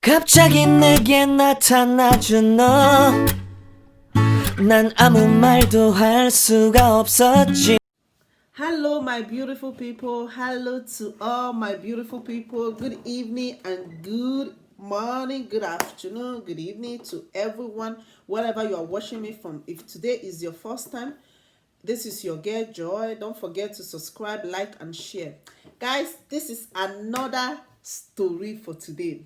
갑자기 내게 나타나준 너, 난 아무 말도 할 수가 없었지. Hello, my beautiful people. Hello to all my beautiful people. Good evening and good morning, good afternoon, good evening to everyone, wherever you are watching me from. If today is your first time, this is your girl Joy. Don't forget to subscribe, like, and share. Guys, this is another story for today.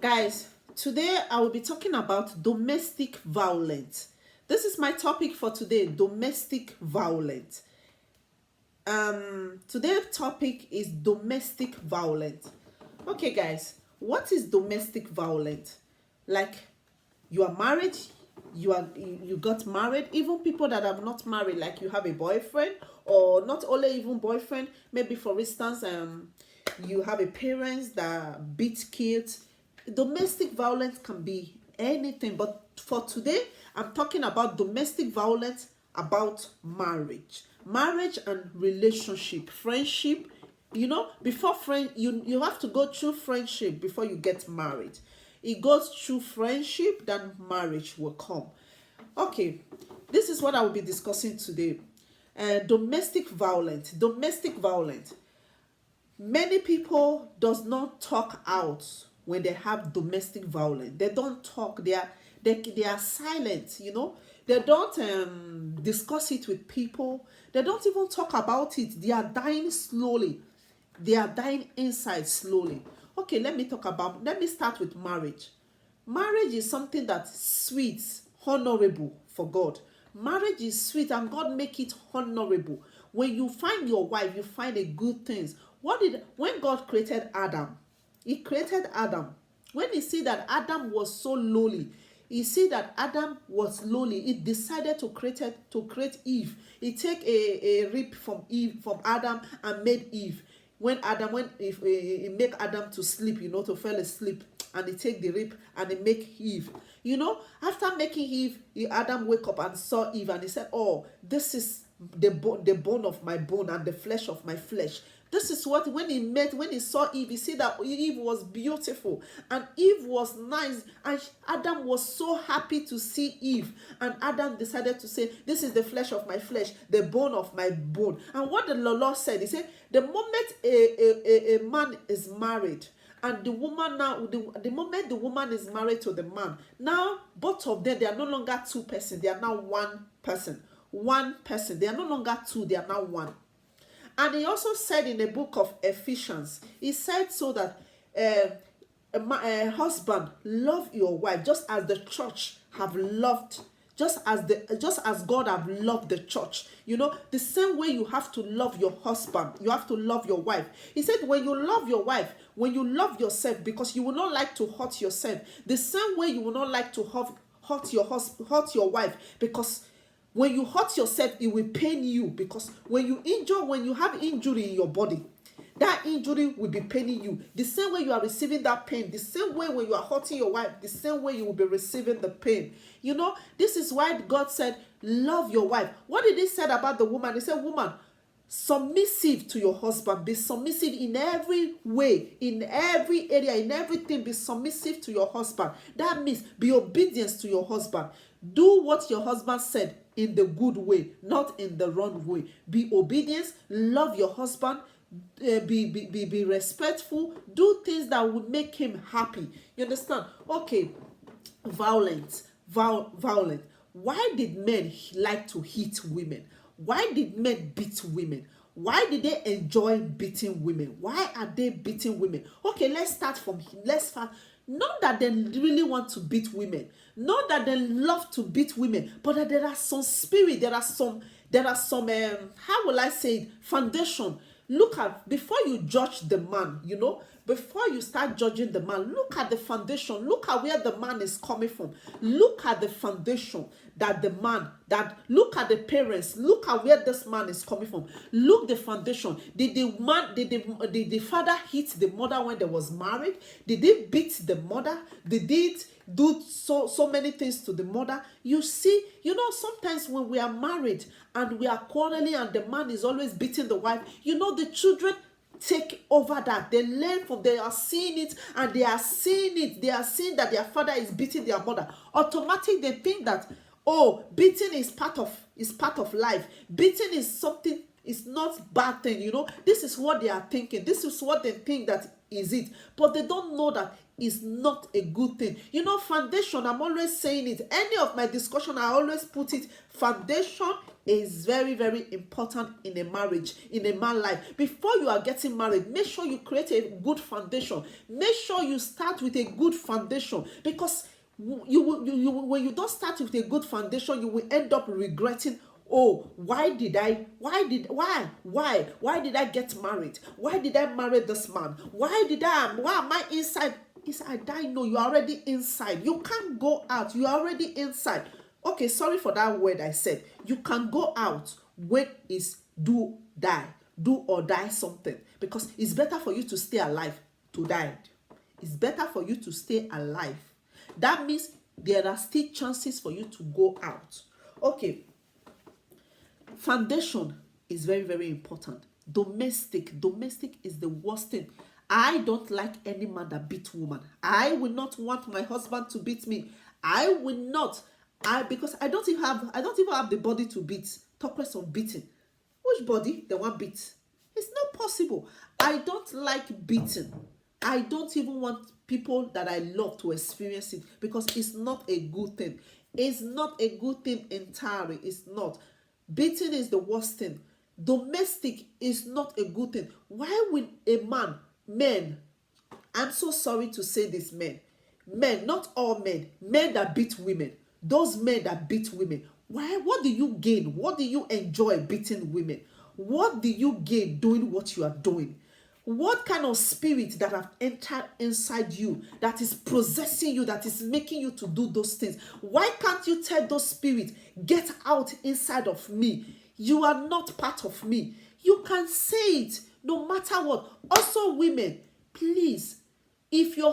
Guys, today I will be talking about domestic violence. This is my topic for today, domestic violence. Today's topic is domestic violence. Okay, guys, what is domestic violence? Like, you are married, you got married. Even people that are not married, like you have a boyfriend, or not only even boyfriend, maybe for instance, you have a parents that beat kids. Domestic violence can be anything, but for today I'm talking about domestic violence about marriage and relationship, friendship. Before friend, you have to go through friendship before you get married. It goes through friendship, then marriage will come. Okay, this is what I will be discussing today. Domestic violence. Many people does not talk out when they have domestic violence. They don't talk. They are silent. They don't discuss it with people. They don't even talk about it. They are dying slowly. They are dying inside slowly. Okay, let me start with marriage. Marriage is something that's sweet, honorable for God. Marriage is sweet and God make it honorable. When you find your wife, you find a good things. When God created Adam, he created Adam. When he see that Adam was so lowly, he decided to create Eve. He take a rib from Adam and made Eve. He make Adam to sleep, to fall asleep, and he take the rib and he make Eve. After making Eve, Adam wake up and saw Eve, and he said, "Oh, this is the bone of my bone and the flesh of my flesh." This is what, when he saw Eve, he see that Eve was beautiful and Eve was nice, and Adam was so happy to see Eve, and Adam decided to say, "This is the flesh of my flesh, the bone of my bone." And what the Lord said, he said, the moment a man is married, and the woman now, the moment the woman is married to the man, now both of them, they are no longer two persons, they are now one person. They are no longer two, they are now one. And he also said in the book of Ephesians, he said so that a husband, love your wife just as the church have loved, just as God have loved the church. The same way you have to love your husband, you have to love your wife. He said when you love your wife, when you love yourself, because you will not like to hurt yourself, the same way you will not like to hurt your wife, because when you hurt yourself, it will pain you, because when you have injury in your body, that injury will be paining you. The same way you are receiving that pain, the same way when you are hurting your wife, the same way you will be receiving the pain. This is why God said, love your wife. What did he say about the woman? He said, woman, submissive to your husband. Be submissive in every way, in every area, in everything. Be submissive to your husband. That means be obedient to your husband. Do what your husband said in the good way, not in the wrong way. Be obedient, love your husband, be respectful, do things that will make him happy. You understand? Okay, violence. Why did men like to hit women? Why did men beat women? Why did they enjoy beating women? Why are they beating women? Okay, let's start. Not that they really want to beat women, not that they love to beat women, but that there are some spirit, there are some how will I say it, foundation. Look at, before you judge the man, before you start judging the man, look at the foundation. Look at where the man is coming from. Look at the foundation look at the parents. Look at where this man is coming from. Look the foundation. Did the father hit the mother when they was married? Did they beat the mother? Did they do so many things to the mother? You see, sometimes when we are married and we are quarreling and the man is always beating the wife, the children, take over that. They learn from, they are seeing it, and they are seeing it. They are seeing that their father is beating their mother. Automatically, they think that, oh, beating is part of life. Beating is something, it's not bad thing, you know. This is what they are thinking. This is what they think that is it. But they don't know that it's not a good thing. You know, foundation, I'm always saying it. Any of my discussion, I always put it, foundation is very, very important in a marriage, in a man life. Before you are getting married, make sure you create a good foundation. Make sure you start with a good foundation, because you when you don't start with a good foundation, you will end up regretting, oh, why did I get married? Why did I marry this man? Why am I inside? I die. No, you're already inside. You can't go out. You're already inside. Okay, sorry for that word I said. You can go out when it's do or die something, because it's better for you to stay alive to die. It's better for you to stay alive. That means there are still chances for you to go out. Okay. Foundation is very, very important. Domestic is the worst thing. I don't like any man that beats woman. I will not want my husband to beat me. I will not. Because I don't even have the body to beat. Talk less of beating. Which body? The one beat. It's not possible. I don't like beating. I don't even want people that I love to experience it, because it's not a good thing. It's not a good thing entirely. It's not. Beating is the worst thing. Domestic is not a good thing. Why will a men, I'm so sorry to say this, men, not all men that beat women, those men that beat women, why? What do you gain? What do you enjoy beating women? What do you gain doing what you are doing? What kind of spirit that have entered inside you, that is possessing you, that is making you to do those things? Why can't you tell those spirits, get out inside of me? You are not part of me. You can say it no matter what. Also, women, please, if you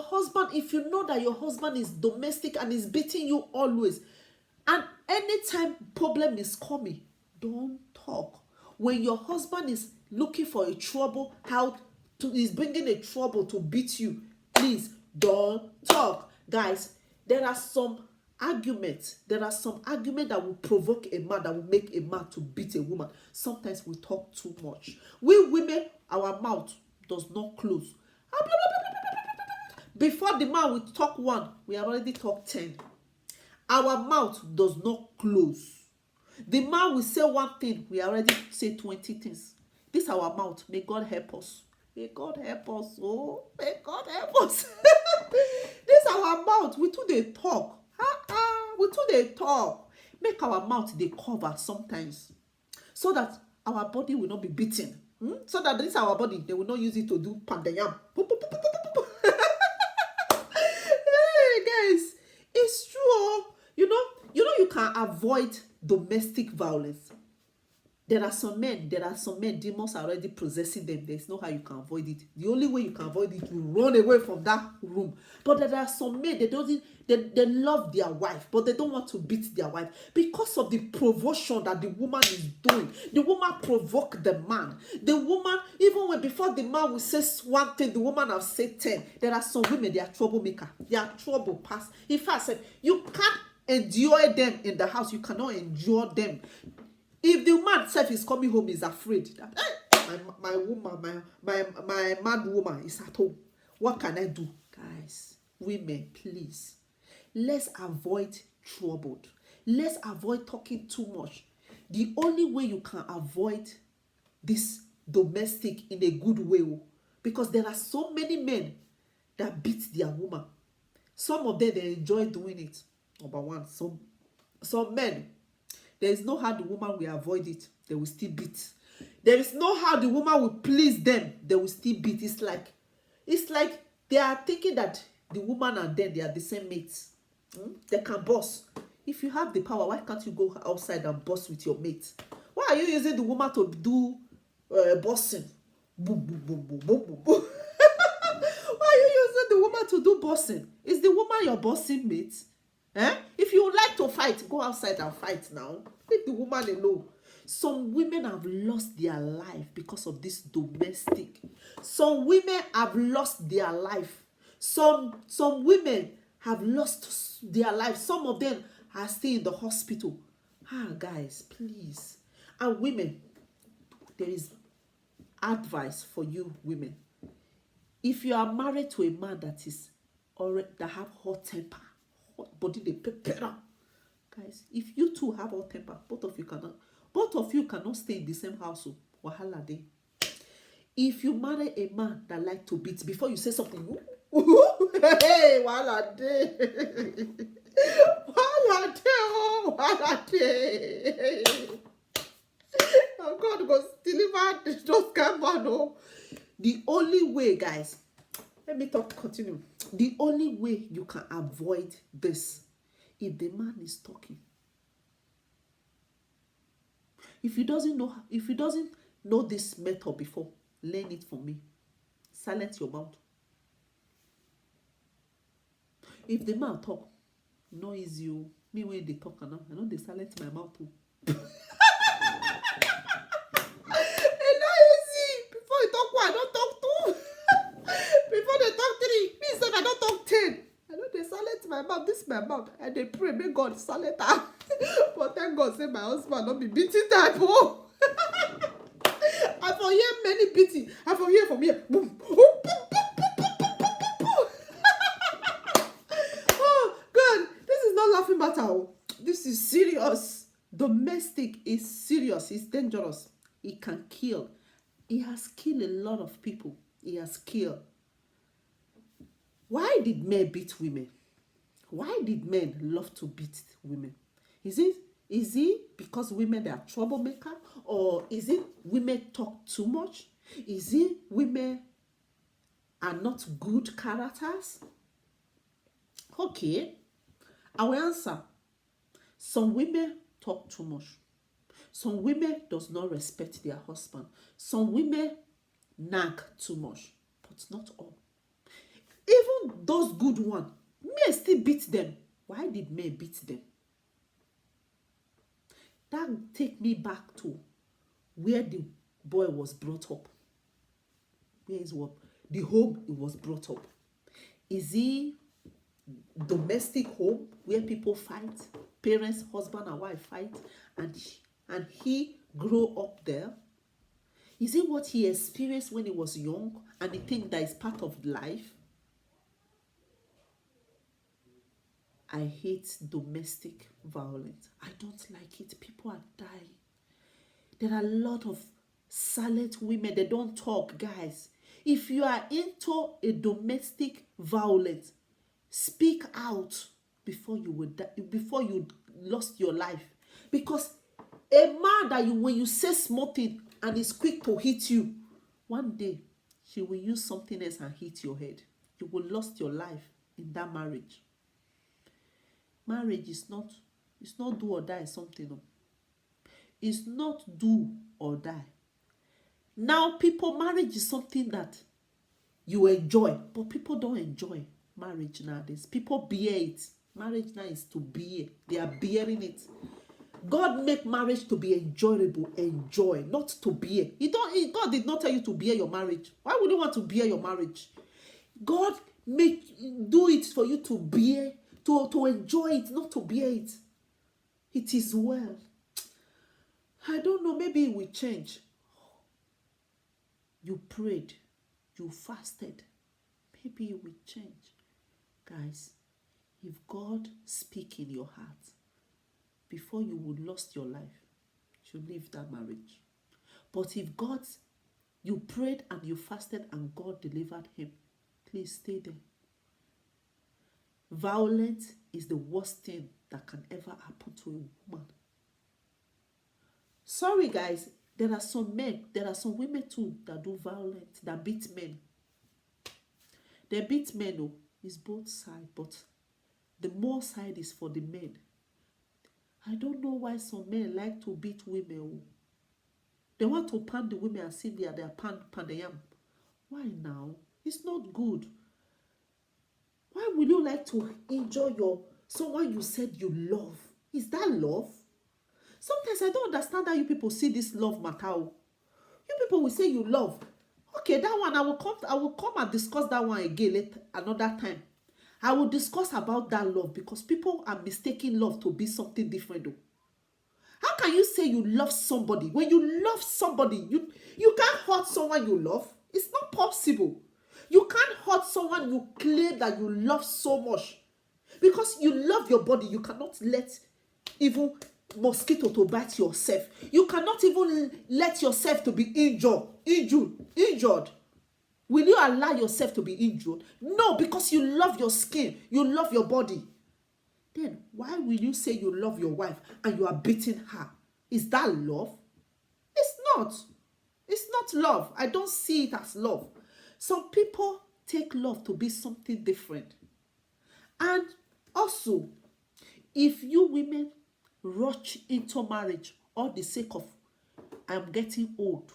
know that your husband is domestic and is beating you always, and anytime problem is coming, don't talk. When your husband is looking for a trouble, is bringing a trouble to beat you, please don't talk. Guys, there are some arguments that will provoke a man, that will make a man to beat a woman. Sometimes we talk too much. We women, our mouth does not close. Before the man will talk one, we have already talked 10. Our mouth does not close. The man will say one thing, we already say 20 things. This is our mouth. May God help us. May God help us. Oh, may God help us. This is our mouth. We too they talk. We too they talk. Make our mouth they cover sometimes, so that our body will not be beaten. So that this our body, they will not use it to do pandayam. Hey guys, it's true. You know you can avoid domestic violence. There are some men, demons are already possessing them. There's no how you can avoid it. The only way you can avoid it, you run away from that room. But there are some men, they love their wife, but they don't want to beat their wife because of the provocation that the woman is doing. The woman provoked the man. The woman, even when before the man will say one thing, the woman have said 10. There are some women, they are troublemaker. They are trouble pass. In fact, you can't endure them in the house. You cannot endure them. If the man self is coming home, is afraid that my woman, my mad woman is at home. What can I do? Guys, women, please, let's avoid trouble. Let's avoid talking too much. The only way you can avoid this domestic in a good way, because there are so many men that beat their woman. Some of them, they enjoy doing it. Number one, some men, there is no how the woman will avoid it. They will still beat. There is no how the woman will please them. They will still beat. It's like they are thinking that the woman and them, they are the same mates. They can boss. If you have the power, why can't you go outside and boss with your mates? Why are you using the woman to do bossing? Boom, boom, boom, boom, boom, boom, boom. Why are you using the woman to do bossing? Is the woman your bossing mate? If you like to fight, go outside and fight now. Leave the woman alone. Some women have lost their life because of this domestic. Some women have lost their life. Some women have lost their life. Some of them are still in the hospital. Guys, please. And women, there is advice for you women. If you are married to a man that is already that have hot temper, hot body, they pepper, guys, if you two have hot temper, both of you cannot stay in the same house. Wahala dey. If you marry a man that like to beat, before you say something, hey, wahala dey. Wahala dey. Oh, God go deliver those kind man. Oh. The only way, guys, let me continue. The only way you can avoid this, if the man is talking. If he doesn't know this method before, learn it from me. Silence your mouth. If the man talk, no easy. Me when they talk, I know they silence my mouth too. I don't talk two. Before they talk three, me said I don't talk 10. I know they silence my mouth. This is my mouth. And they pray, may God silence her. But thank God, say my husband not be beating that. Oh. I for hear many beating. I for hear from here. Boom. Oh God, this is not laughing matter. This is serious. Domestic is serious. It's dangerous. It can kill. He has killed a lot of people. He has killed. Why did men beat women? Why did men love to beat women? Is it because women are troublemaker? Or is it women talk too much? Is it women are not good characters? Okay, I will answer. Some women talk too much. Some women does not respect their husband. Some women nag too much, but not all. Even those good ones, men still beat them. Why did men beat them? That take me back to where the boy was brought up. Where is what? The home he was brought up. Is he domestic home where people fight? Parents, husband and wife fight, and he grew up there? Is it what he experienced when he was young and he think that is part of life? I hate domestic violence. I don't like it. People are dying. There are a lot of silent women. They don't talk, guys. If you are into a domestic violence, speak out before you would die, before you lost your life. Because a man that when you say small thing and is quick to hit you, one day she will use something else and hit your head. You will lost your life in that marriage. Marriage is not do or die something. No. It's not do or die. Now marriage is something that you enjoy, but people don't enjoy marriage nowadays. People bear it. Marriage now is to bear. They are bearing it. God make marriage to be enjoyable, enjoy, not to bear. God did not tell you to bear your marriage. Why would you want to bear your marriage? God do it for you to bear, to enjoy it, not to bear it. It is well. I don't know, maybe it will change. You prayed, you fasted, maybe it will change. Guys, if God speak in your heart, before you would lost your life, you leave that marriage. But if you prayed and you fasted and God delivered him, please stay there. Violence is the worst thing that can ever happen to a woman. Sorry, guys, there are some women too that do violence, that beat men. They beat men, oh, it's both sides, but the more side is for the men. I don't know why some men like to beat women. Oh. They want to pound the women and see they are pandayam. Why now? It's not good. Why would you like to enjoy someone you said you love? Is that love? Sometimes I don't understand how you people see this love matter. Oh. You people will say you love. Okay, that one I will come and discuss that one again later, another time. I will discuss about that love because people are mistaking love to be something different though. How can you say you love somebody when you love somebody? You can't hurt someone you love. It's not possible. You can't hurt someone you claim that you love so much. Because you love your body, you cannot let even mosquito to bite yourself. You cannot even let yourself to be injured. Will you allow yourself to be injured? No, because you love your skin, you love your body. Then why will you say you love your wife and you are beating her? Is that love? It's not. It's not love. I don't see it as love. Some people take love to be something different. And also, if you women rush into marriage all the sake of I'm getting old,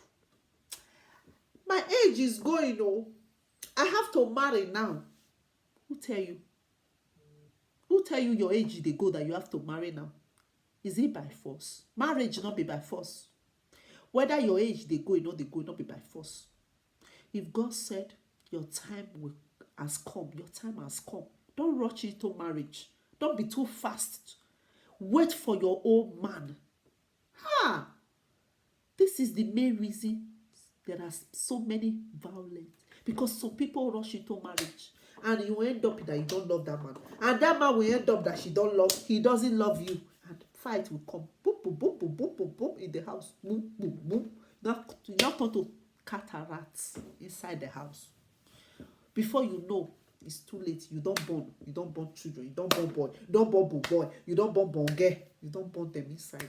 my age is going, oh, I have to marry now. Who tell you? Who tell you your age they go that you have to marry now? Is it by force? Marriage not be by force. Whether your age they go, not be by force. If God said your time has come, your time has come. Don't rush into marriage. Don't be too fast. Wait for your old man. This is the main reason there are so many violence. Because some people rush into marriage and you end up that you don't love that man. And that man will end up that he doesn't love you. And fight will come. Boom, boom, boom, boom, boom, boom, boom in the house. Boom, boom, boom. Now turn to cataracts inside the house. Before you know, it's too late. You don't born children. You don't born boy. You don't born boy. You don't born girl. You don't born them inside.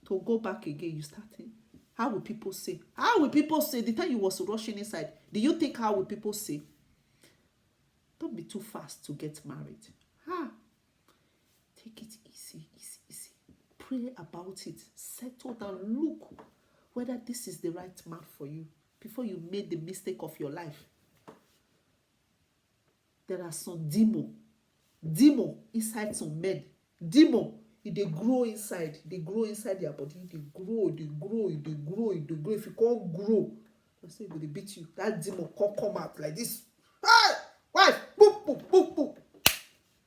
To go back again, you starting. How will people say? How will people say? The time you was rushing inside, do you think how will people say? Don't be too fast to get married. Take it easy. Pray about it. Settle down. Look whether this is the right man for you before you made the mistake of your life. There are some demon inside some men. Demon, they grow inside. They grow inside their body. They grow. If you can't grow, I say they beat you. That demon can't come out like this. Hey, wife, boop, boop, boop, boop.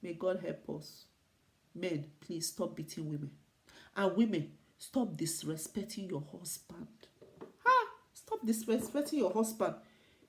May God help us. Men, please stop beating women. And women, stop disrespecting your husband. Stop disrespecting your husband.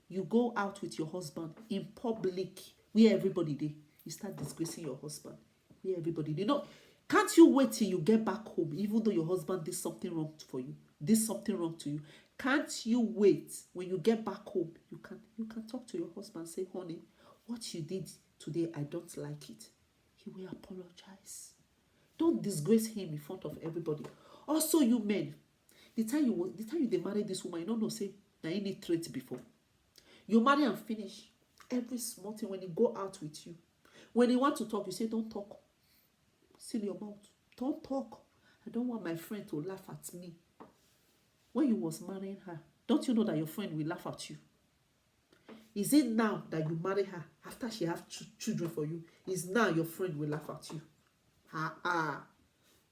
You go out with your husband in public, where everybody there. You start disgracing your husband, where everybody there. No, can't you wait till you get back home, even though your husband did something wrong for you, did something wrong to you? Can't you wait when you get back home? You can talk to your husband and say, honey, what you did today, I don't like it. He will apologize. Don't disgrace him in front of everybody. Also, you men, the time you married this woman, you don't know, say, now you need traits before. You marry and finish. Every small thing when he go out with you. When he want to talk, you say, don't talk. Seal your mouth. Don't talk. I don't want my friend to laugh at me. When you was marrying her, don't you know that your friend will laugh at you? Is it now that you marry her after she have children for you? Is now your friend will laugh at you?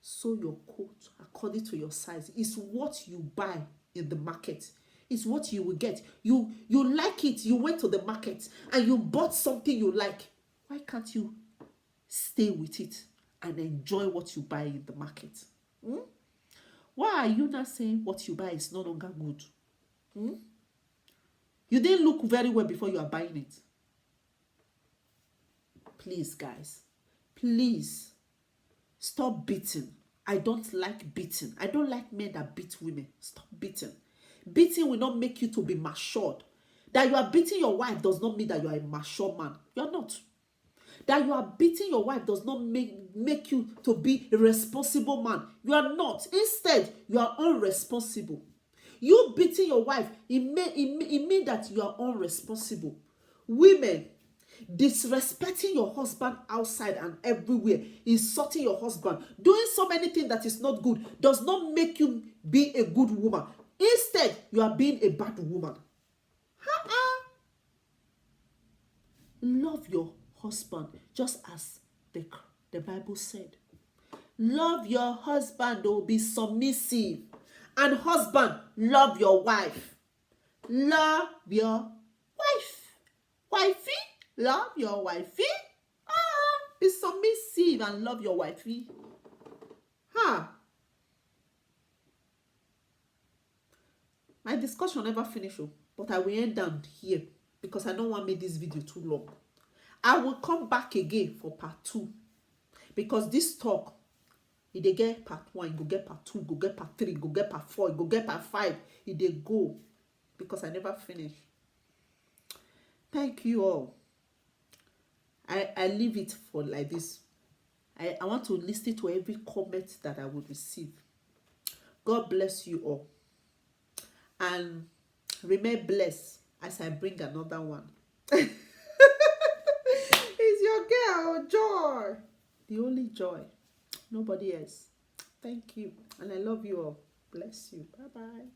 Sew your coat according to your size. It's what you buy in the market. It's what you will get. You like it. You went to the market and you bought something you like. Why can't you stay with it and enjoy what you buy in the market? Why are you not saying what you buy is no longer good? You didn't look very well before you are buying it. Please, guys. Please. Stop beating. I don't like beating. I don't like men that beat women. Stop beating. Beating will not make you to be matured. That you are beating your wife does not mean that you are a mature man. You are not. That you are beating your wife does not make you to be a responsible man. You are not. Instead, you are unresponsible. You beating your wife, it means that you are unresponsible. Women, disrespecting your husband outside and everywhere, insulting your husband, doing so many things that is not good, does not make you be a good woman. Instead, you are being a bad woman. Love your husband just as the Bible said. Love your husband, oh, be submissive. And husband, love your wife. Love your wife. Wifey, love your wifey. Be submissive and love your wifey. My discussion never finish, but I will end down here because I don't want to make this video too long. I will come back again for part 2 because this talk, if they get part 1, you go get part 2, go get part 3, go get part 4, go get part 5, if they go, because I never finish. Thank you all. I leave it for like this. I want to listen to every comment that I will receive. God bless you all. And remain blessed as I bring another one. It's your girl, Joy. The only Joy. Nobody else. Thank you. And I love you all. Bless you. Bye-bye.